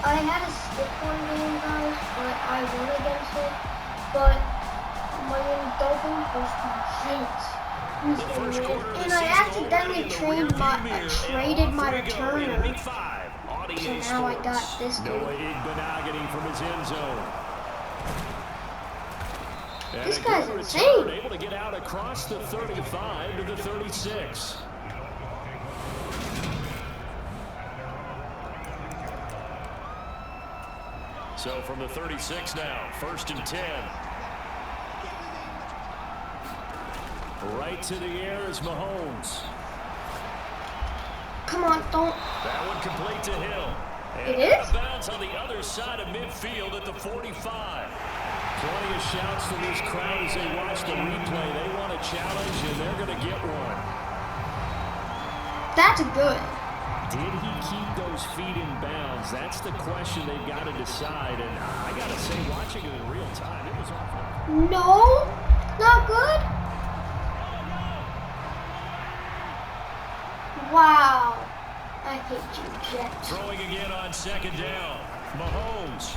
I had a stick one game, guys, but I won against it. But my doping was shit. And I accidentally traded my returner. So now I got this dude. From his end zone. This guy's insane. Able to get out across the 35 to the 36. So from the 36 now, 1st and 10. Right to the air is Mahomes. Come on, don't. That one complete to Hill. And it is? Bounce on the other side of midfield at the 45. Plenty of shouts from this crowd as they watch the replay. They want a challenge, and they're going to get one. That's good. Did he keep those feet in bounds? That's the question they've got to decide. And I got to say, watching it in real time, it was awful. No, not good. Wow. I hate you, Jets. Throwing again on 2nd down. Mahomes.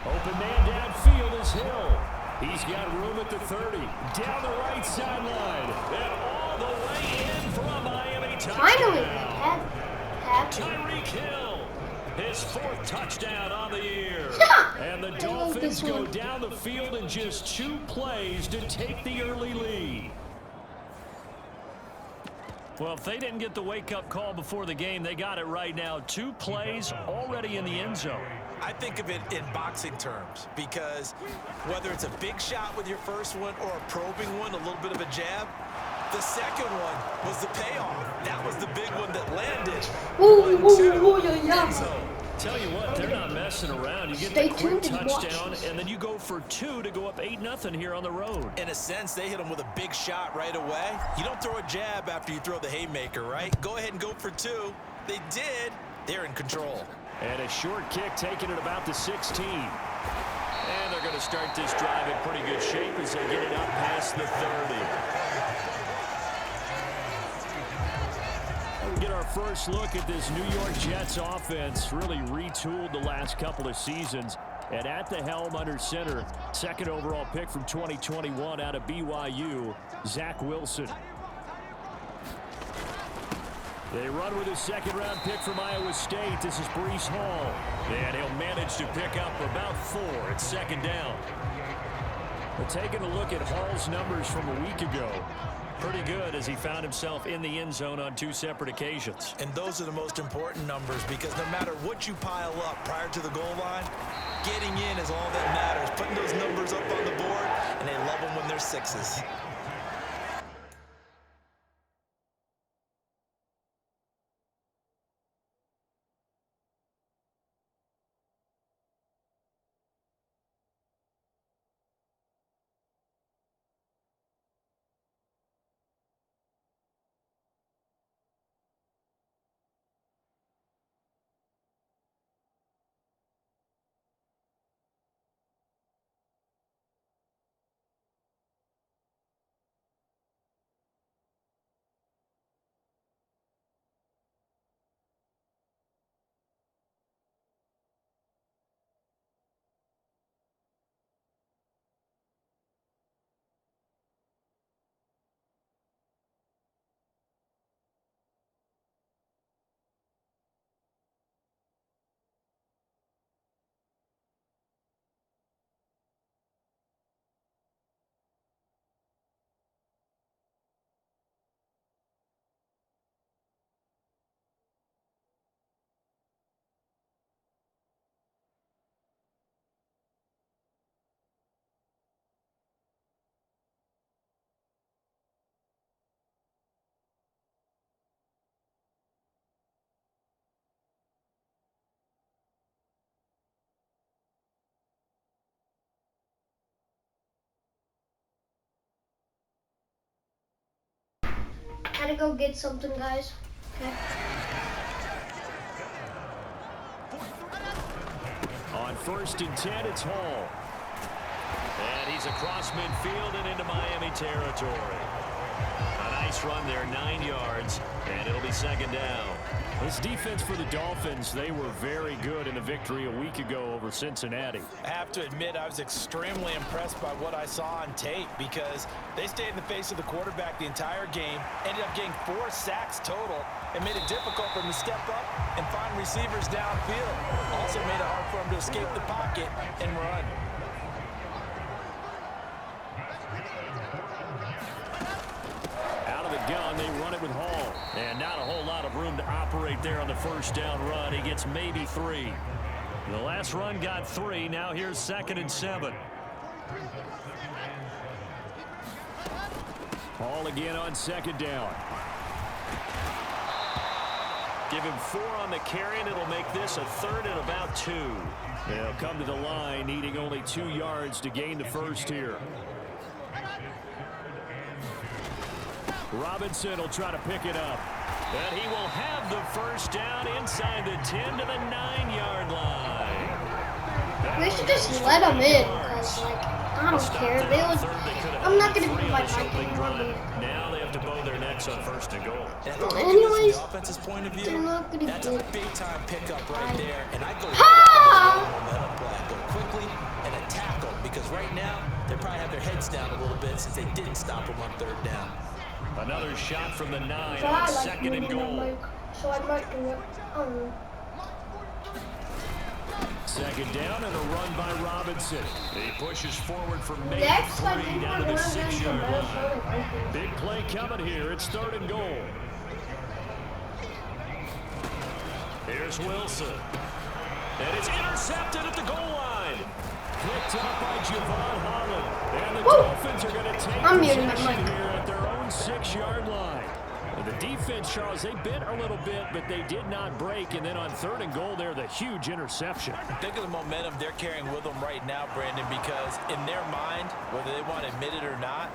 Open man downfield is Hill. He's got room at the 30. Down the right sideline. And all the way in for a Miami touchdown. Finally, Tyreek Hill. His 4th touchdown on the year. And the Dolphins go down the field in just 2 plays to take the early lead. Well, if they didn't get the wake-up call before the game, they got it right now. 2 plays already in the end zone. I think of it in boxing terms because whether it's a big shot with your first one or a probing one, a little bit of a jab, the second one was the payoff. That was the big one that landed. 1-2. Tell you what, they're not messing around. You get the quick touchdown, and then you go for 2 to go up 8-0 here on the road. In a sense, they hit them with a big shot right away. You don't throw a jab after you throw the haymaker, right? Go ahead and go for 2. They did. They're in control. And a short kick taken at about the 16. And they're going to start this drive in pretty good shape as they get it up past the 30. We get our first look at this New York Jets offense. Really retooled the last couple of seasons. And at the helm under center, 2nd overall pick from 2021 out of BYU, Zach Wilson. They run with a 2nd-round pick from Iowa State. This is Breece Hall. And he'll manage to pick up about 4 at 2nd down. But taking a look at Hall's numbers from a week ago, pretty good as he found himself in the end zone on 2 separate occasions. And those are the most important numbers because no matter what you pile up prior to the goal line, getting in is all that matters. Putting those numbers up on the board, and they love them when they're 6s. Gotta go get something, guys. Okay. On 1st and 10, it's Hall. And he's across midfield and into Miami territory. A nice run there, 9 yards, and it'll be 2nd down. This defense for the Dolphins, they were very good in the victory a week ago over Cincinnati. I have to admit, I was extremely impressed by what I saw on tape because they stayed in the face of the quarterback the entire game, ended up getting 4 sacks total, and made it difficult for him to step up and find receivers downfield. Also made it hard for him to escape the pocket and run. Out of the gun, they run it with Hall. And not a whole lot of room to operate there on the first down run. He gets maybe 3. The last run got 3. Now here's 2nd and 7. Hall again on 2nd down. Give him 4 on the carry, and it'll make this a 3rd and about 2. They'll come to the line, needing only 2 yards to gain the first here. Robinson will try to pick it up. And he will have the first down inside the 10 to the 9-yard line. They should just let him in, because, like, I don't care. I'm not going to be like Mike. Now they have to bow their necks on 1st and goal. Anyways, From the offense's point of view, they're not going to that's do a big-time pickup right there. And I go Ha! go quickly and attack them because right now they probably have their heads down a little bit since they didn't stop them on 3rd down. Another shot from the 9 So on I like 2nd and goal. So I might do it. 2nd down and a run by Robinson. He pushes forward for maybe Next, 3 I think down to we're the going to 6-yard line. line. Big play coming here. It's 3rd and goal. Here's Wilson. And it's intercepted at the goal line. Picked up by Javon Holland. And the Dolphins are going to take possession here at their own 6-yard line. The defense, Charles, they bit a little bit, but they did not break. And then on 3rd and goal there, the huge interception. Think of the momentum they're carrying with them right now, Brandon, because in their mind, whether they want to admit it or not,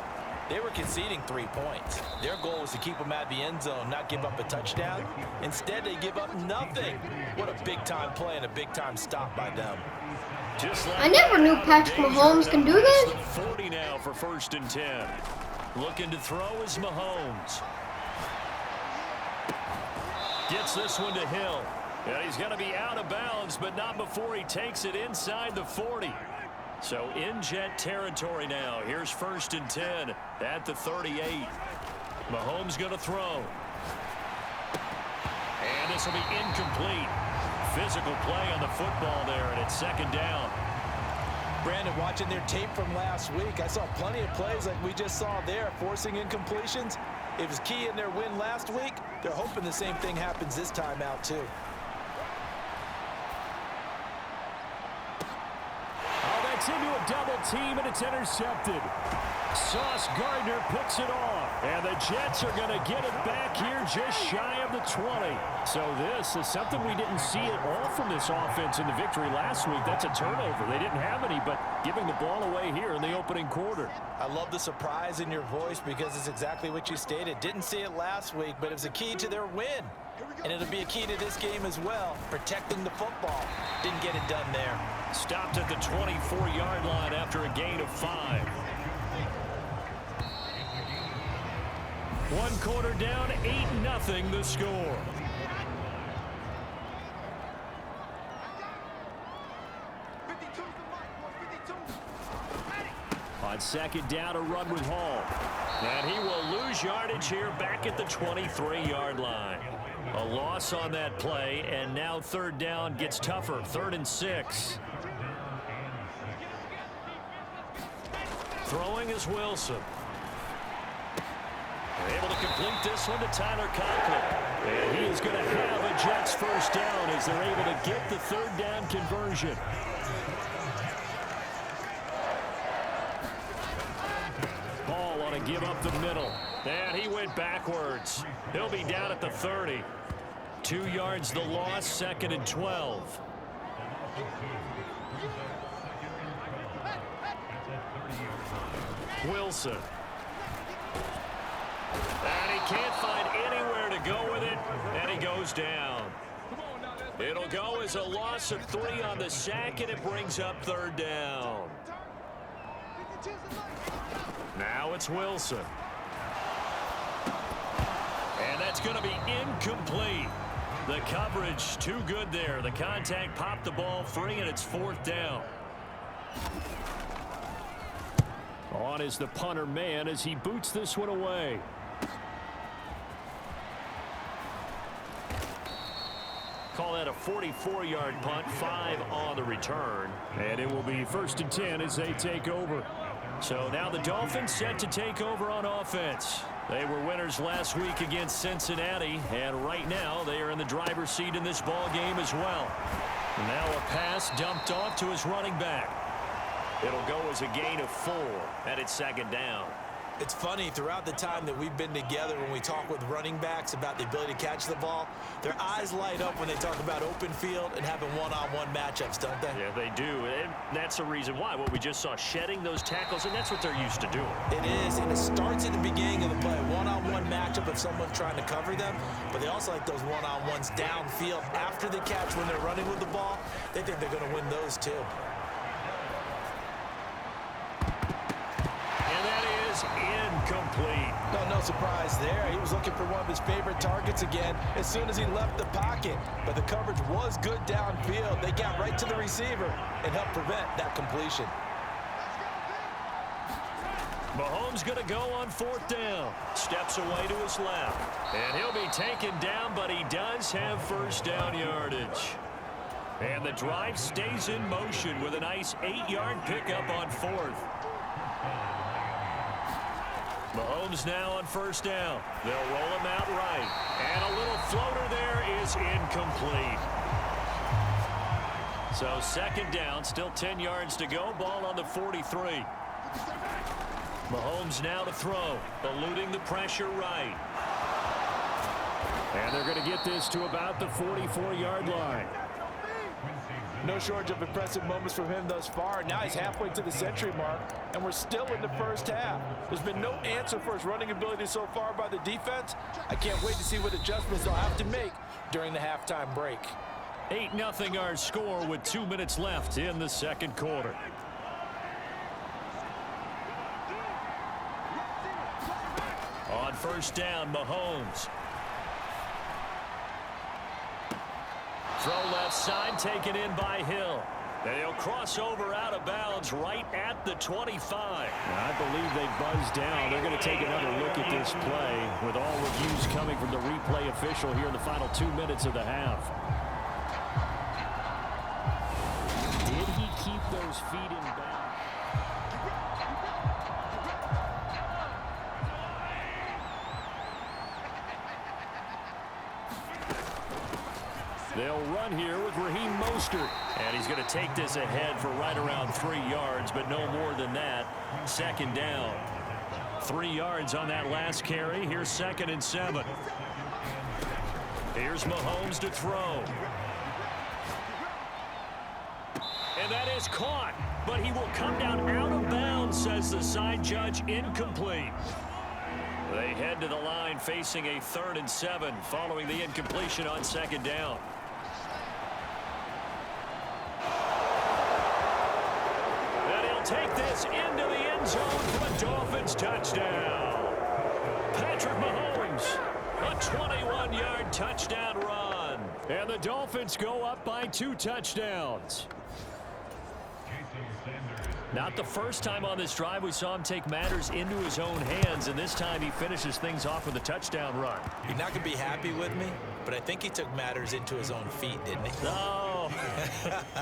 they were conceding 3 points. Their goal was to keep them at the end zone, not give up a touchdown. Instead, they give up nothing. What a big-time play and a big-time stop by them. I never knew Patrick Mahomes can do this. 40 now for 1st and 10. Looking to throw is Mahomes. Gets this one to Hill. And he's going to be out of bounds, but not before he takes it inside the 40. So in Jet territory now. Here's 1st and 10 at the 38. Mahomes going to throw. And this will be incomplete. Physical play on the football there, and it's 2nd down. Brandon, watching their tape from last week, I saw plenty of plays like we just saw there, forcing incompletions. It was key in their win last week. They're hoping the same thing happens this time out, too. Oh, that's into a double team, and it's intercepted. Sauce Gardner picks it off, and the Jets are going to get it back here just shy of the 20. So this is something we didn't see at all from this offense in the victory last week. That's a turnover. They didn't have any, but giving the ball away here in the opening quarter. I love the surprise in your voice because it's exactly what you stated. Didn't see it last week, but it was a key to their win. And it'll be a key to this game as well, protecting the football. Didn't get it done there. Stopped at the 24-yard line after a gain of 5. 1 quarter down, 8-0 the score. On 2nd down, a run with Hall. And he will lose yardage here back at the 23-yard line. A loss on that play, and now 3rd down gets tougher. 3rd and 6. Throwing is Wilson. Able to complete this one to Tyler Conklin. And he is going to have a Jets first down as they're able to get the 3rd down conversion. Hall on a give up the middle. And he went backwards. He'll be down at the 30. 2 yards the loss, 2nd and 12. Wilson. And he can't find anywhere to go with it, and he goes down. It'll go as a loss of 3 on the sack, and it brings up 3rd down. Now it's Wilson. And that's going to be incomplete. The coverage too good there. The contact popped the ball free, and it's 4th down. On is the punter man as he boots this one away. Call that a 44-yard punt, 5 on the return. And it will be 1st and 10 as they take over. So now the Dolphins set to take over on offense. They were winners last week against Cincinnati, and right now they are in the driver's seat in this ball game as well. Now a pass dumped off to his running back. It'll go as a gain of 4, and it's 2nd down. It's funny, throughout the time that we've been together, when we talk with running backs about the ability to catch the ball, their eyes light up when they talk about open field and having one-on-one matchups, don't they? Yeah, they do, and that's the reason why. What we just saw, shedding those tackles, and that's what they're used to doing. It is, and it starts at the beginning of the play. One-on-one matchup if someone's trying to cover them, but they also like those one-on-ones downfield after the catch when they're running with the ball. They think they're going to win those too. Incomplete. No surprise there. He was looking for one of his favorite targets again as soon as he left the pocket. But the coverage was good downfield. They got right to the receiver and helped prevent that completion. Mahomes going to go on 4th down. Steps away to his left. And he'll be taken down, but he does have 1st down yardage. And the drive stays in motion with a nice 8-yard pickup on 4th. Mahomes now on 1st down. They'll roll him out right. And a little floater there is incomplete. So 2nd down, still 10 yards to go. Ball on the 43. Mahomes now to throw, eluding the pressure right. And they're going to get this to about the 44-yard line. No shortage of impressive moments from him thus far. Now he's halfway to the century mark, and we're still in the 1st half. There's been no answer for his running ability so far by the defense. I can't wait to see what adjustments they'll have to make during the halftime break. 8-0 our score with 2 minutes left in the 2nd quarter. On 1st down, Mahomes. Throw left side, taken in by Hill. And he'll cross over out of bounds right at the 25. I believe they've buzzed down. They're going to take another look at this play with all reviews coming from the replay official here in the final 2 minutes of the half. Did he keep those feet in bounds? They'll run here with Raheem Mostert. And he's going to take this ahead for right around 3 yards, but no more than that. 2nd down. 3 yards on that last carry. Here's 2nd and 7. Here's Mahomes to throw. And that is caught, but he will come down out of bounds, says the side judge. Incomplete. They head to the line facing a 3rd and 7 following the incompletion on 2nd down. Take this into the end zone for a Dolphins touchdown. Patrick Mahomes, a 21-yard touchdown run. And the Dolphins go up by 2 touchdowns. Not the first time on this drive we saw him take matters into his own hands, and this time he finishes things off with a touchdown run. You're not going to be happy with me, but I think he took matters into his own feet, didn't he? Oh,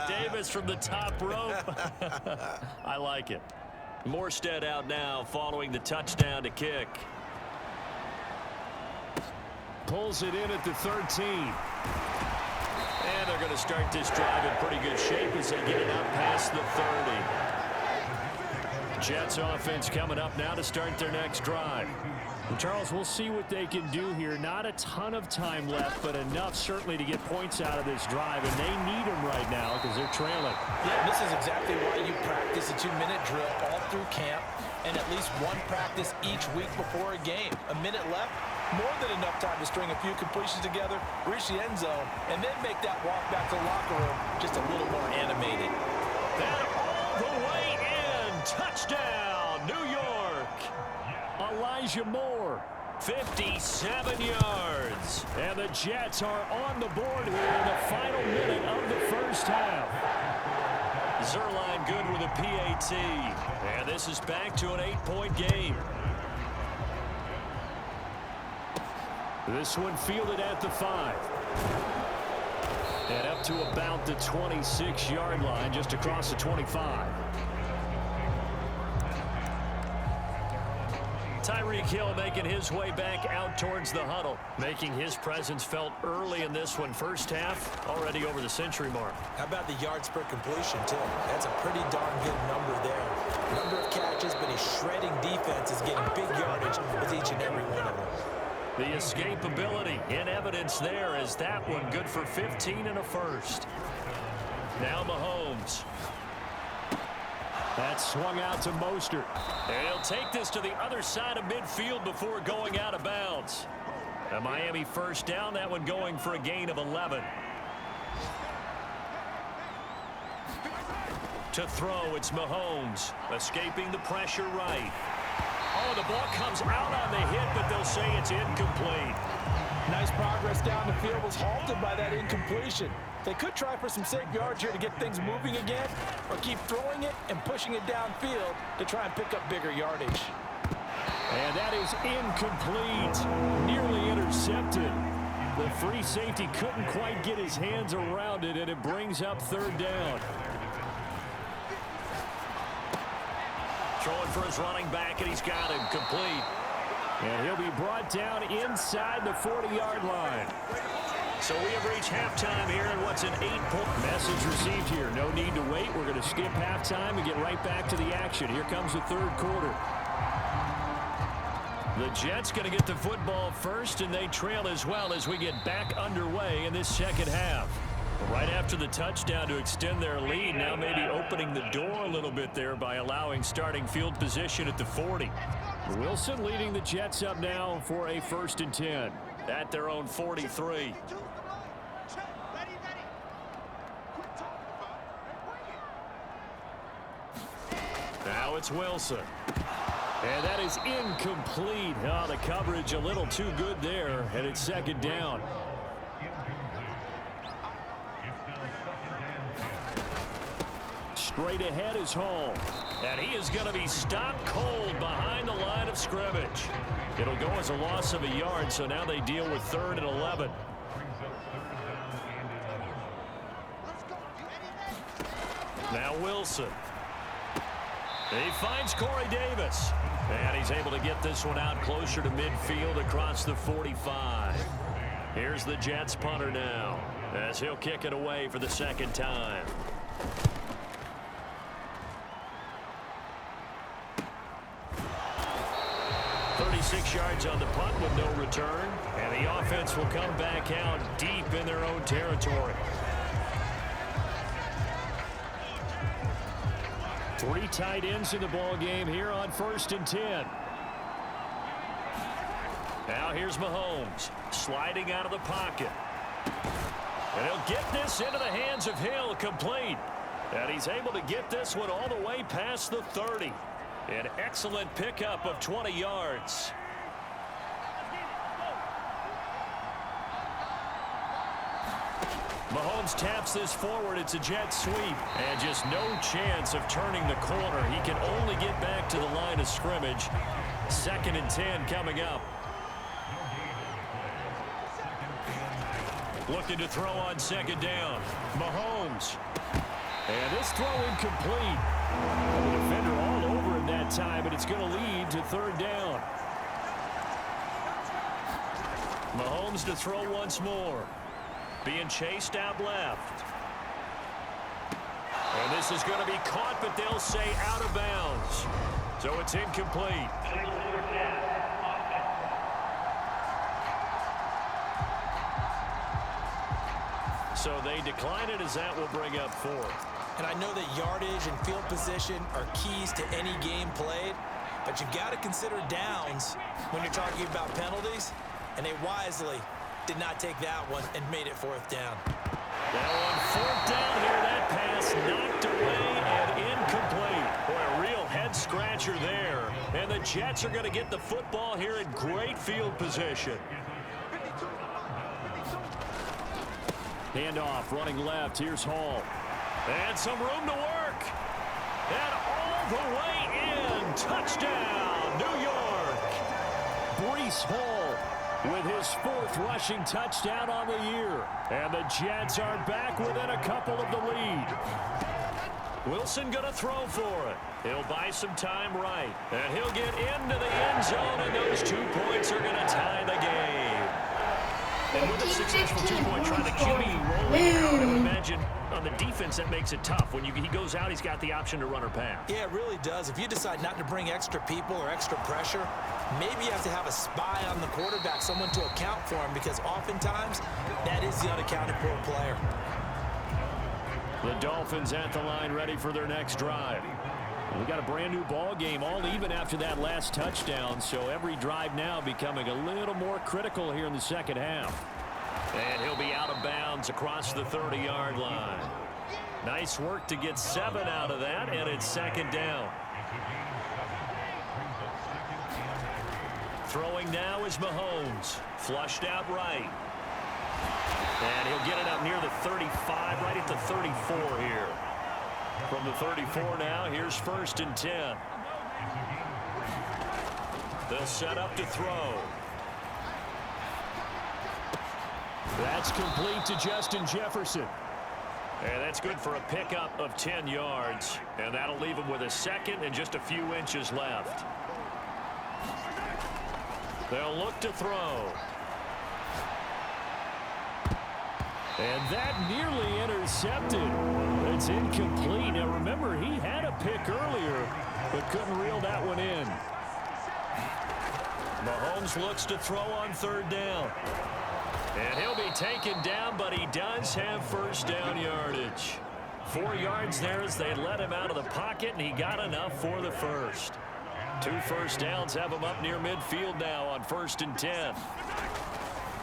Davis from the top rope. I like it. Morstead out now following the touchdown to kick. Pulls it in at the 13. And they're going to start this drive in pretty good shape as they get it up past the 30. Jets offense coming up now to start their next drive. Charles, we'll see what they can do here. Not a ton of time left, but enough certainly to get points out of this drive, and they need them right now because they're trailing. Yeah, this is exactly why you practice a 2-minute drill all through camp and at least one practice each week before a game. A minute left, more than enough time to string a few completions together, reach the end zone, and then make that walk back to the locker room just a little more animated. That all the way in. Touchdown, New York. Elijah Moore. 57 yards. And the Jets are on the board here in the final minute of the first half. Zerline good with a PAT. And this is back to an 8-point game. This one fielded at the 5. And up to about the 26-yard line, just across the 25. Tyreek Hill making his way back out towards the huddle, making his presence felt early in this one. First half, already over the century mark. How about the yards per completion, too? That's a pretty darn good number there. Number of catches, but his shredding defense is getting big yardage with each and every one of them. The escapability in evidence there as that one good for 15 and a first. Now Mahomes. That swung out to Mostert. And he'll take this to the other side of midfield before going out of bounds. A Miami first down, that one going for a gain of 11. To throw, it's Mahomes. Escaping the pressure right. Oh, the ball comes out on the hit, but they'll say it's incomplete. Nice progress down the field was halted by that incompletion. They could try for some safe yards here to get things moving again, or keep throwing it and pushing it downfield to try and pick up bigger yardage. And that is incomplete. Nearly intercepted. The free safety couldn't quite get his hands around it, and it brings up third down. Throwing for his running back, and he's got him complete. And he'll be brought down inside the 40-yard line. So we have reached halftime here, and what's an 8-point message received here. No need to wait. We're going to skip halftime and get right back to the action. Here comes the third quarter. The Jets going to get the football first, and they trail as well as we get back underway in this second half. Right after the touchdown to extend their lead, now maybe opening the door a little bit there by allowing starting field position at the 40. Wilson leading the Jets up now for a 1st and 10 at their own 43. Now it's Wilson. And that is incomplete. Oh, the coverage a little too good there, and it's second down. Straight ahead is Hall. And he is going to be stopped cold behind the line of scrimmage. It'll go as a loss of a yard, so now they deal with 3rd and 11. Now Wilson. He finds Corey Davis. And he's able to get this one out closer to midfield across the 45. Here's the Jets punter now, as he'll kick it away for the second time. Yards on the punt with no return, and the offense will come back out deep in their own territory. 3 tight ends in the ball game here on 1st and 10. Now here's Mahomes sliding out of the pocket, and he'll get this into the hands of Hill, complete, and he's able to get this one all the way past the 30. An excellent pickup of 20 yards. Mahomes taps this forward. It's a jet sweep. And just no chance of turning the corner. He can only get back to the line of scrimmage. 2nd and 10 coming up. Looking to throw on 2nd down. Mahomes. And this throw incomplete. The defender all over him that time, but it's going to lead to 3rd down. Mahomes to throw once more. Being chased out left. And this is going to be caught, but they'll say out of bounds. So it's incomplete. So they decline it, as that will bring up 4th. And I know that yardage and field position are keys to any game played, but you've got to consider downs when you're talking about penalties, and they wisely did not take that one and made it 4th down. Now on 4th down here, that pass knocked away and incomplete. Boy, a real head-scratcher there. And the Jets are going to get the football here in great field position. Handoff, running left. Here's Hall. And some room to work. And all the way in. Touchdown, New York. Breece Hall with his 4th rushing touchdown on the year. And the Jets are back within a couple of the lead. Wilson going to throw for it. He'll buy some time right. And he'll get into the end zone, and those 2 points are going to tie the game. And with a successful 2-point try, the QB rolling out, I would imagine on the defense that makes it tough. When he goes out, he's got the option to run or pass. Yeah, it really does. If you decide not to bring extra people or extra pressure, maybe you have to have a spy on the quarterback, someone to account for him, because oftentimes that is the unaccounted for player. The Dolphins at the line, ready for their next drive. We got a brand new ball game, all even after that last touchdown, so every drive now becoming a little more critical here in the second half. And he'll be out of bounds across the 30-yard line. Nice work to get 7 out of that, and it's second down. Throwing now is Mahomes, flushed out right. And he'll get it up near the 35, right at the 34 here. From the 34 now, here's 1st and 10. They'll set up to throw. That's complete to Justin Jefferson. And that's good for a pickup of 10 yards. And that'll leave him with a 2nd and just a few inches left. They'll look to throw. And that nearly intercepted. It's incomplete. Now remember, he had a pick earlier, but couldn't reel that one in. Mahomes looks to throw on 3rd down. And he'll be taken down, but he does have 1st down yardage. 4 yards there as they let him out of the pocket, and he got enough for the 1st. 2 first downs have him up near midfield now on 1st and 10.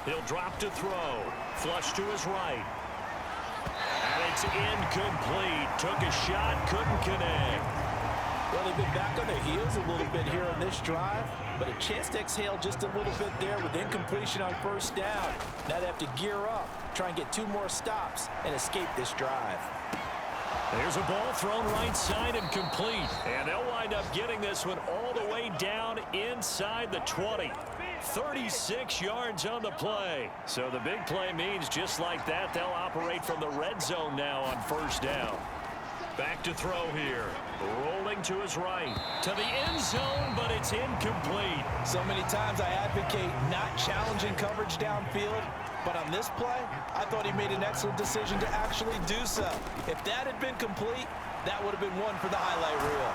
He'll drop to throw. Flush to his right. And it's incomplete. Took a shot, couldn't connect. Well, they've been back on their heels a little bit here on this drive, but a chance to exhale just a little bit there with incompletion on 1st down. Now they have to gear up, try and get 2 more stops, and escape this drive. There's a ball thrown right side and complete. And they'll wind up getting this one all the way down inside the 20. 36 yards on the play. So the big play means just like that, they'll operate from the red zone now on 1st down. Back to throw here. Rolling to his right. To the end zone, but it's incomplete. So many times I advocate not challenging coverage downfield, but on this play, I thought he made an excellent decision to actually do so. If that had been complete, that would have been one for the highlight reel.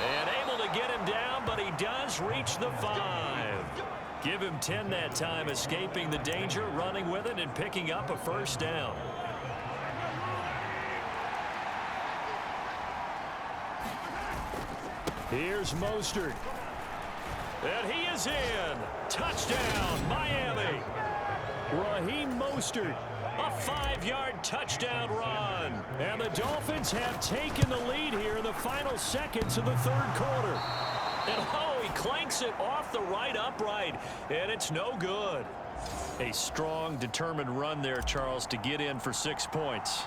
And able to get him down, but he does reach the 5. Give him 10 that time, escaping the danger, running with it, and picking up a 1st down. Here's Mostert. And he is in. Touchdown, Miami. Raheem Mostert, a 5-yard touchdown run. And the Dolphins have taken the lead here in the final seconds of the 3rd quarter. And oh, he clanks it off the right upright, and it's no good. A strong, determined run there, Charles, to get in for 6 points.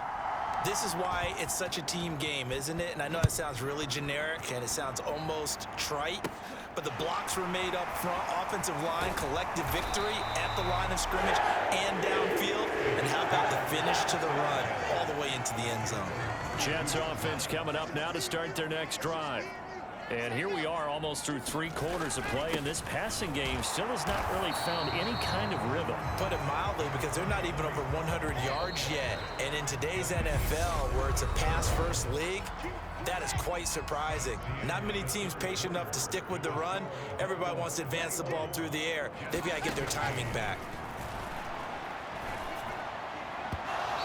This is why it's such a team game, isn't it? And I know it sounds really generic and it sounds almost trite, but the blocks were made up front, offensive line, collective victory at the line of scrimmage and downfield. And how about the finish to the run all the way into the end zone? Jets offense coming up now to start their next drive. And here we are almost through 3 quarters of play, and this passing game still has not really found any kind of rhythm. Put it mildly, because they're not even over 100 yards yet. And in today's NFL, where it's a pass-first league, that is quite surprising. Not many teams patient enough to stick with the run. Everybody wants to advance the ball through the air. They've got to get their timing back.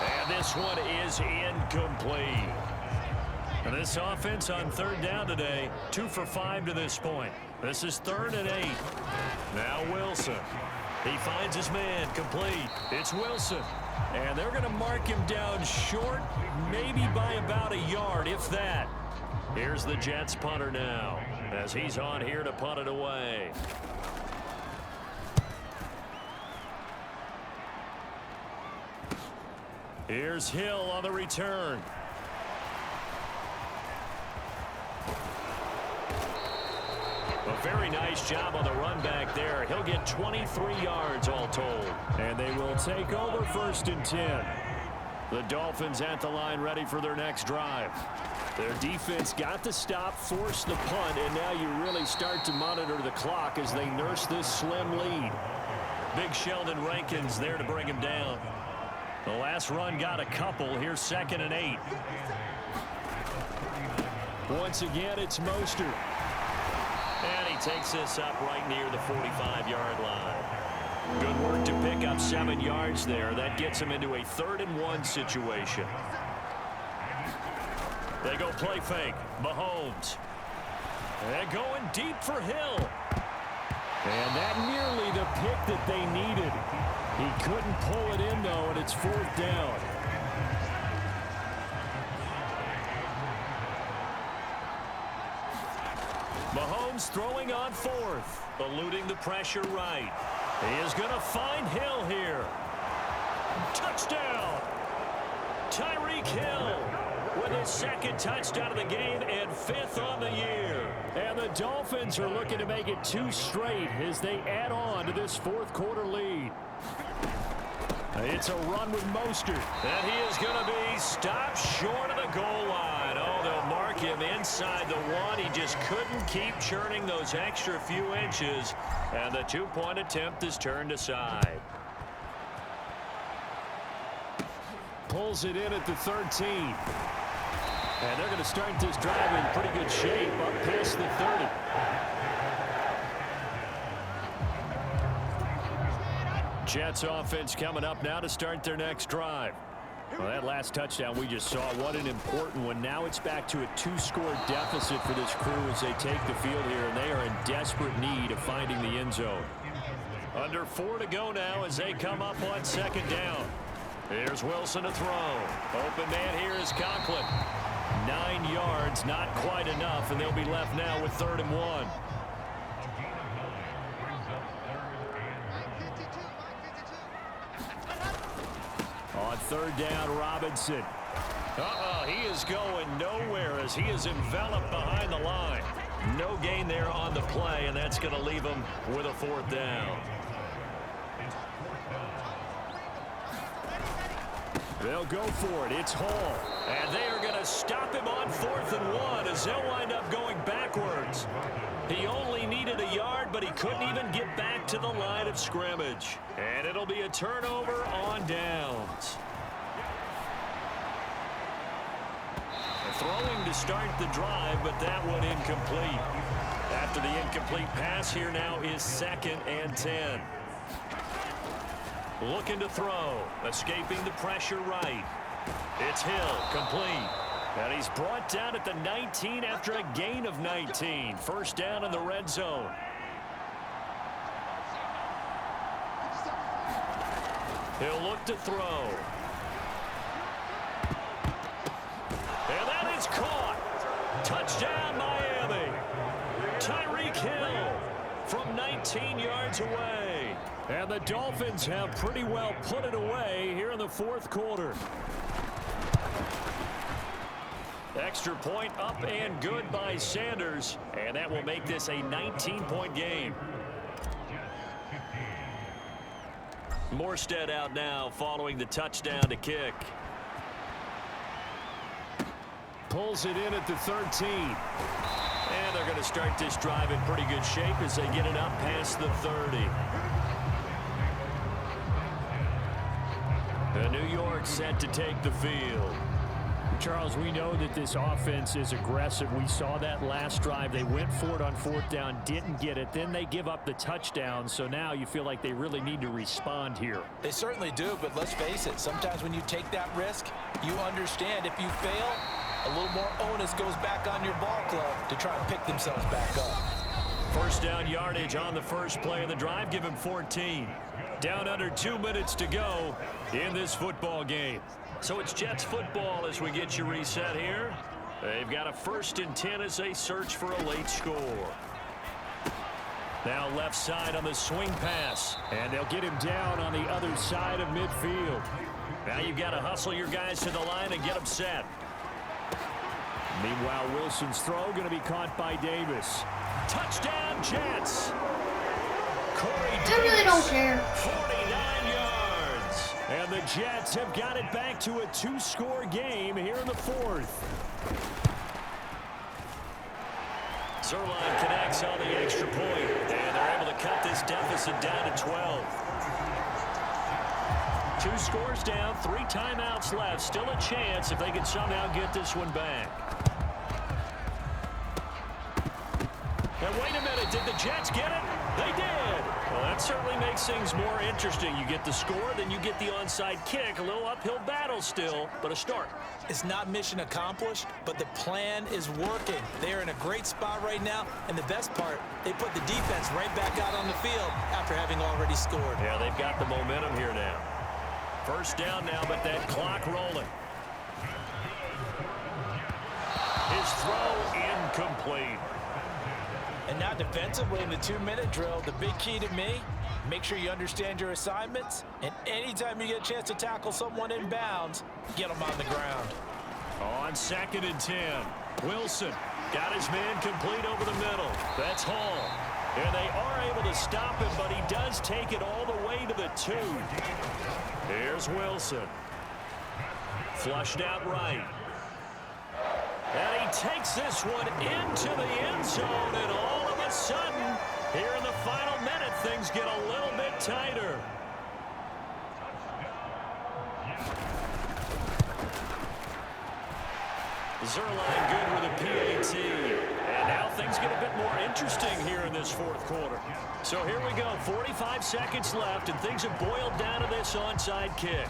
And this one is incomplete. And this offense on 3rd down today, 2 for 5 to this point. This is 3rd and 8. Now Wilson. He finds his man complete. It's Wilson. And they're going to mark him down short, maybe by about a yard, if that. Here's the Jets punter now, as he's on here to punt it away. Here's Hill on the return. A very nice job on the run back there. He'll get 23 yards all told. And they will take over 1st and 10. The Dolphins at the line ready for their next drive. Their defense got the stop, forced the punt, and now you really start to monitor the clock as they nurse this slim lead. Big Sheldon Rankins there to bring him down. The last run got a couple. Here's 2nd and 8. Once again, it's Mostert. And he takes this up right near the 45-yard line. Good work to pick up 7 yards there. That gets him into a 3rd and 1 situation. They go play fake. Mahomes. And going deep for Hill. And that nearly the pick that they needed. He couldn't pull it in, though, and it's 4th down. Mahomes throwing on 4th. Eluding the pressure right. He is going to find Hill here. Touchdown! Tyreek Hill with his 2nd touchdown of the game and 5th on the year. And the Dolphins are looking to make it 2 straight as they add on to this 4th quarter lead. It's a run with Mostert. And he is going to be stopped short of the goal line. Oh, they'll mark him inside the 1. He just couldn't keep churning those extra few inches. And the 2-point attempt is turned aside. Pulls it in at the 13. And they're going to start this drive in pretty good shape up past the 30. Jets offense coming up now to start their next drive. Well, that last touchdown we just saw, what an important one. Now it's back to a 2-score deficit for this crew as they take the field here, and they are in desperate need of finding the end zone. Under 4 to go now as they come up on 2nd down. Here's Wilson to throw. Open man here is Conklin. 9 yards, not quite enough, and they'll be left now with 3rd and 1. On 3rd down, Robinson. He is going nowhere as he is enveloped behind the line. No gain there on the play, and that's going to leave him with a 4th down. They'll go for it. It's Hall. And they are going to stop him on 4th and 1 as they'll wind up going backwards. He only needed a yard, but he couldn't even get back to the line of scrimmage. And it'll be a turnover on downs. Throwing to start the drive, but that one incomplete. After the incomplete pass, here now is 2nd and 10. Looking to throw, escaping the pressure right. It's Hill, complete. And he's brought down at the 19 after a gain of 19. 1st down in the red zone. He'll look to throw. And that is caught. Touchdown, Miami. Tyreek Hill from 19 yards away. And the Dolphins have pretty well put it away here in the 4th quarter. Extra point up and good by Sanders. And that will make this a 19-point game. Morstead out now following the touchdown to kick. Pulls it in at the 13. And they're going to start this drive in pretty good shape as they get it up past the 30. And New York set to take the field. Charles, we know that this offense is aggressive. We saw that last drive. They went for it on 4th down, didn't get it. Then they give up the touchdown. So now you feel like they really need to respond here. They certainly do, but let's face it. Sometimes when you take that risk, you understand if you fail, a little more onus goes back on your ball club to try and pick themselves back up. 1st down yardage on the first play of the drive. Give him 14. Down under 2 minutes to go in this football game. So it's Jets football as we get you reset here. They've got a 1st and 10 as they search for a late score. Now left side on the swing pass. And they'll get him down on the other side of midfield. Now you've got to hustle your guys to the line and get them set. Meanwhile, Wilson's throw going to be caught by Davis. Touchdown, Jets. I really don't care. 49 yards. And the Jets have got it back to a 2-score game here in the 4th. Zerline connects on the extra point, and they're able to cut this deficit down to 12. 2 scores down, 3 timeouts left. Still a chance if they can somehow get this one back. And wait a minute, did the Jets get it? They did. Well, that certainly makes things more interesting. You get the score, then you get the onside kick. A little uphill battle still, but a start. It's not mission accomplished, but the plan is working. They're in a great spot right now, and the best part, they put the defense right back out on the field after having already scored. Yeah, they've got the momentum here now. 1st down now, but that clock rolling. His throw incomplete. And now defensively in the 2-minute drill, the big key to me, make sure you understand your assignments, and anytime you get a chance to tackle someone in bounds, get them on the ground. On 2nd and 10, Wilson got his man complete over the middle. That's Hall. And they are able to stop him, but he does take it all the way to the 2. Here's Wilson. Flushed out right. And he takes this one into the end zone, and all of a sudden, here in the final minute, things get a little bit tighter. Zerline good with a PAT. And now things get a bit more interesting here in this 4th quarter. So here we go, 45 seconds left, and things have boiled down to this onside kick.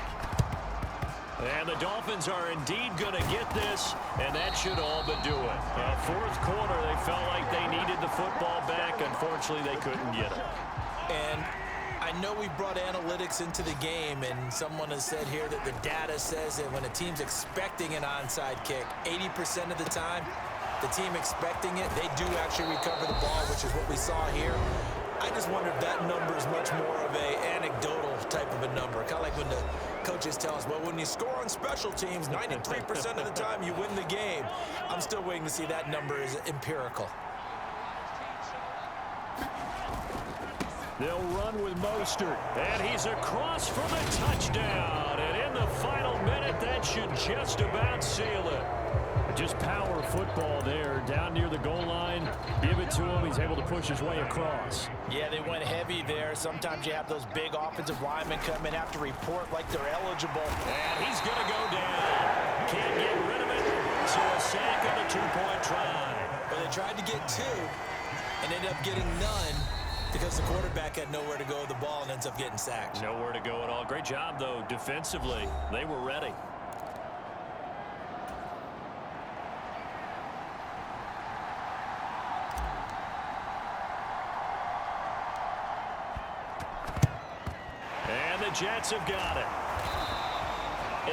And the Dolphins are indeed going to get this, and that should all but do it. 4th quarter, they felt like they needed the football back. Unfortunately, they couldn't get it. And I know we brought analytics into the game, and someone has said here that the data says that when a team's expecting an onside kick, 80% of the time, the team expecting it, they do actually recover the ball, which is what we saw here. I just wonder if that number is much more of a anecdotal type of a number. Kind of like when the coaches tell us, well, when you score on special teams, 93% of the time you win the game. I'm still waiting to see that number is empirical. They'll run with Mostert, and he's across for the touchdown. And in the final minute, that should just about seal it. Just power football there, down near the goal line. Give it to him. He's able to push his way across. Yeah, they went heavy there. Sometimes you have those big offensive linemen come in, have to report like they're eligible. And he's going to go down. Can't get rid of it. So a sack on a 2-point try. Well, they tried to get 2 and ended up getting none because the quarterback had nowhere to go with the ball and ends up getting sacked. Nowhere to go at all. Great job, though, defensively. They were ready. And the Jets have got it.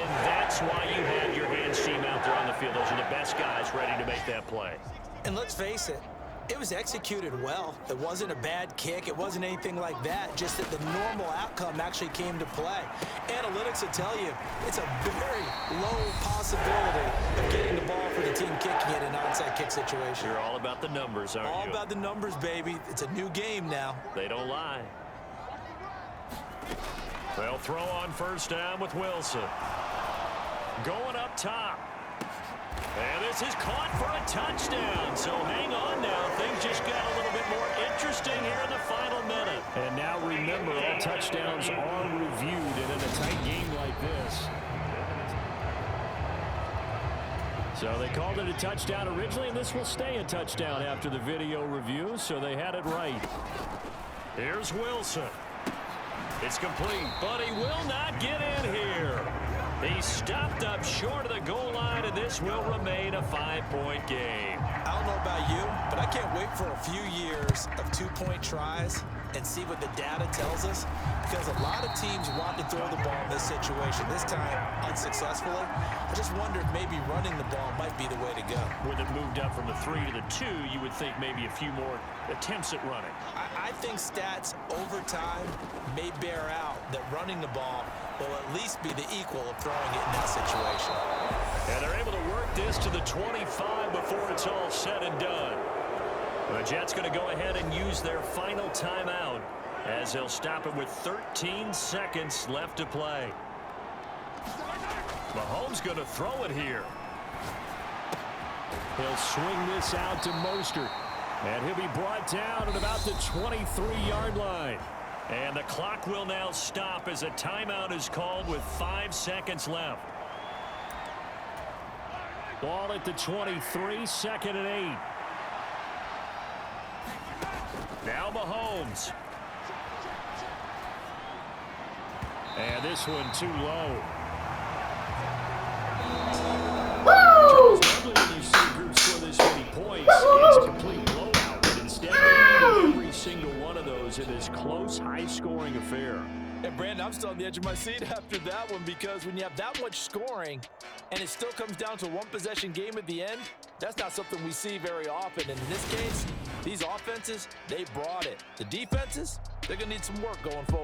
And that's why you have your hands team out there on the field. Those are the best guys ready to make that play. And let's face it, it was executed well. It wasn't a bad kick. It wasn't anything like that. Just that the normal outcome actually came to play. Analytics will tell you it's a very low possibility of getting the ball for the team kicking it in an onside kick situation. You're all about the numbers, aren't you? All about the numbers, baby. It's a new game now. They don't lie. They'll throw on 1st down with Wilson. Going up top. And this is caught for a touchdown. So hang on now. Things just got a little bit more interesting here in the final minute. And now remember, all touchdowns are reviewed. And in a tight game like this. So they called it a touchdown originally, and this will stay a touchdown after the video review. So they had it right. Here's Wilson. It's complete, but he will not get in here. He stopped up short of the goal line, and this will remain a 5-point game. I don't know about you, but I can't wait for a few years of 2-point tries and see what the data tells us? Because a lot of teams want to throw the ball in this situation. This time, unsuccessfully. I just wonder if maybe running the ball might be the way to go. With it moved up from the 3 to the 2, you would think maybe a few more attempts at running. I think stats over time may bear out that running the ball will at least be the equal of throwing it in that situation. And they're able to work this to the 25 before it's all said and done. The Jets going to go ahead and use their final timeout as they'll stop it with 13 seconds left to play. Mahomes going to throw it here. He'll swing this out to Mostert. And he'll be brought down at about the 23-yard line. And the clock will now stop as a timeout is called with 5 seconds left. Ball at the 23, 2nd and 8. Now Mahomes. And this one too low. Charles, normally when you see groups score this many points, it's a complete blowout. But instead, every single one of those in this close, high-scoring affair. And Brandon, I'm still on the edge of my seat after that one, because when you have that much scoring and it still comes down to one possession game at the end, that's not something we see very often. And in this case, these offenses, they brought it. The defenses, they're going to need some work going forward.